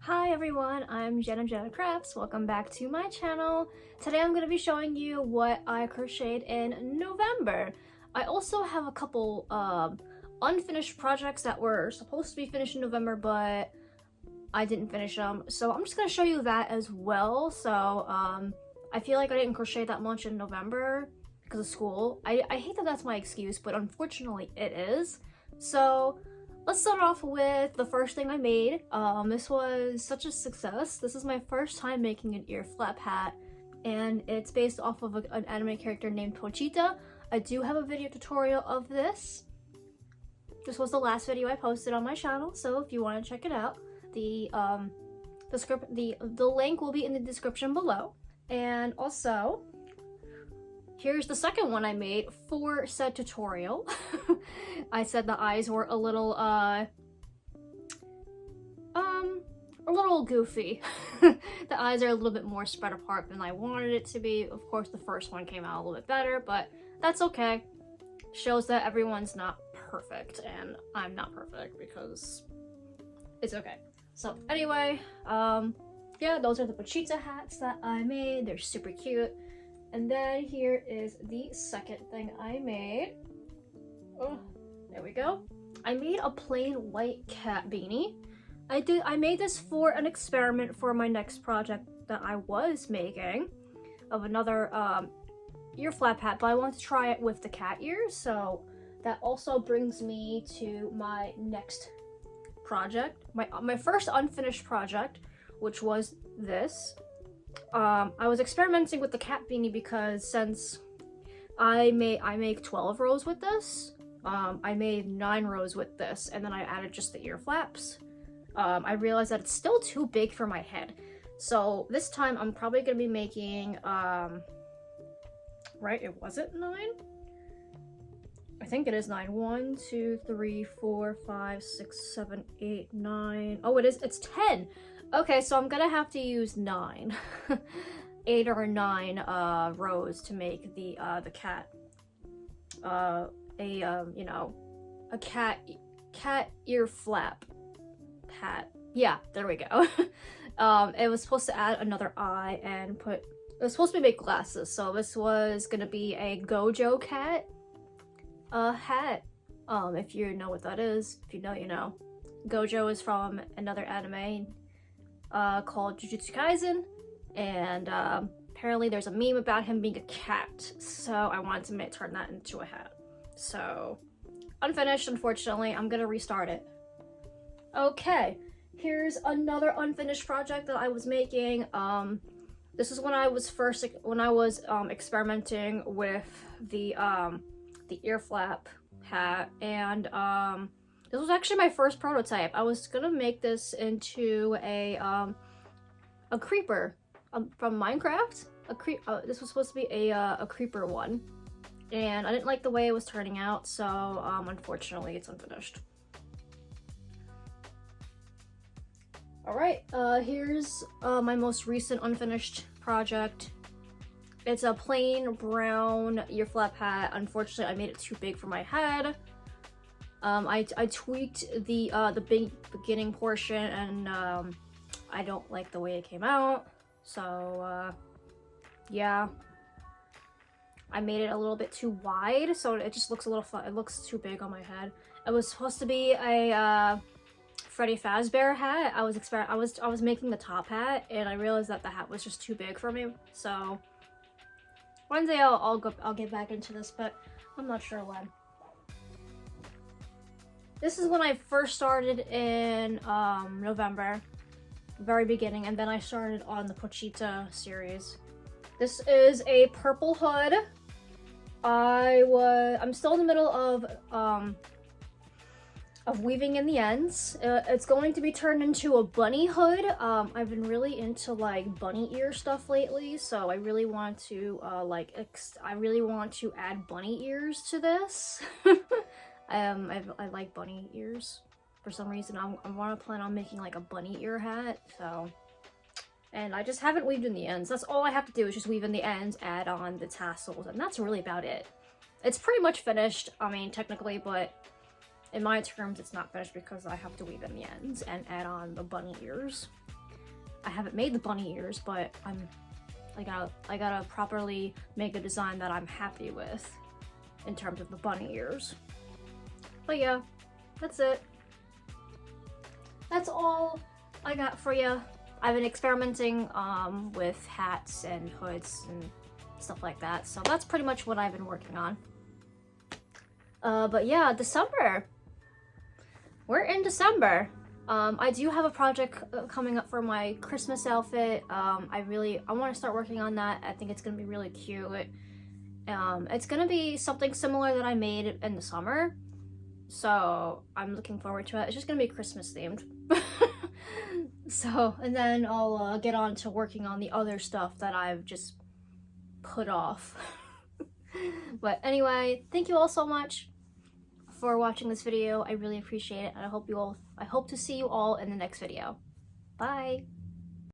Hi everyone, I'm Jenna Crafts. Welcome back to my channel. Today I'm going to be showing you what I crocheted in November. I also have a couple unfinished projects that were supposed to be finished in November, but I didn't finish them. So I'm just going to show you that as well. So I feel like I didn't crochet that much in November because of school. I hate that that's my excuse, but unfortunately it is. So let's start off with the first thing I made. This was such a success. This is my first time making an ear flap hat, and it's based off of an anime character named Pochita. I do have a video tutorial of this. This was the last video I posted on my channel, so if you want to check it out, the link will be in the description below. And also, here's the second one I made for said tutorial. I said the eyes were a little goofy. The eyes are a little bit more spread apart than I wanted it to be. Of course, the first one came out a little bit better, but that's okay. Shows that everyone's not perfect, and I'm not perfect because it's okay. So anyway, yeah, those are the Pochita hats that I made. They're super cute. And then here is the second thing I made. Oh, there we go. I made a plain white cat beanie. I made this for an experiment for my next project that I was making of another ear flap hat, but I want to try it with the cat ears. So that also brings me to my next project, my first unfinished project, which was this. I was experimenting with the cat beanie because since I make 12 rows with this, I made 9 rows with this, and then I added just the ear flaps. I realized that it's still too big for my head, so this time I'm probably gonna be making right, it wasn't 9? I think it is 9. 1, 2, 3, 4, 5, 6, 7, 8, 9. Oh, it's 10. Okay, so I'm gonna have to use 9, 8 or 9 rows to make the cat, you know, a cat ear flap hat. Yeah, there we go. It was supposed to add another eye and it was supposed to make glasses. So this was gonna be a Gojo cat hat. If you know what that is, if you know, you know. Gojo is from another anime called Jujutsu Kaisen, and apparently there's a meme about him being a cat, so I wanted to turn that into a hat. So unfinished, unfortunately. I'm gonna restart it. Okay, here's another unfinished project that I was making. This is when I was experimenting with the ear flap hat, and this was actually my first prototype. I was gonna make this into a creeper from Minecraft. This was supposed to be a creeper one, and I didn't like the way it was turning out, so unfortunately it's unfinished. Alright, here's my most recent unfinished project. It's a plain brown ear flap hat. Unfortunately, I made it too big for my head. I tweaked the big beginning portion, and I don't like the way it came out. So yeah, I made it a little bit too wide, so it just looks it looks too big on my head. It was supposed to be a Freddy Fazbear hat. I was making the top hat, and I realized that the hat was just too big for me. So one day I'll get back into this, but I'm not sure when. This is when I first started in November, very beginning, and then I started on the Pochita series. This is a purple hood. I'm still in the middle of weaving in the ends. It's going to be turned into a bunny hood. I've been really into like bunny ear stuff lately, so I really want to I really want to add bunny ears to this. I like bunny ears for some reason. I want to plan on making like a bunny ear hat, so. And I just haven't weaved in the ends. That's all I have to do is just weave in the ends, add on the tassels, and that's really about it. It's pretty much finished, I mean, technically, but in my terms, it's not finished because I have to weave in the ends and add on the bunny ears. I haven't made the bunny ears, but I gotta properly make a design that I'm happy with in terms of the bunny ears. But yeah, that's it. That's all I got for you. I've been experimenting with hats and hoods and stuff like that, so that's pretty much what I've been working on. But yeah, December. We're in December. I do have a project coming up for my Christmas outfit. I want to start working on that. I think it's gonna be really cute. It's gonna be something similar that I made in the summer, so I'm looking forward to it. It's just gonna be Christmas themed. So, and then I'll get on to working on the other stuff that I've just put off. But anyway, thank you all so much for watching this video. I really appreciate it, and I hope to see you all in the next video. Bye!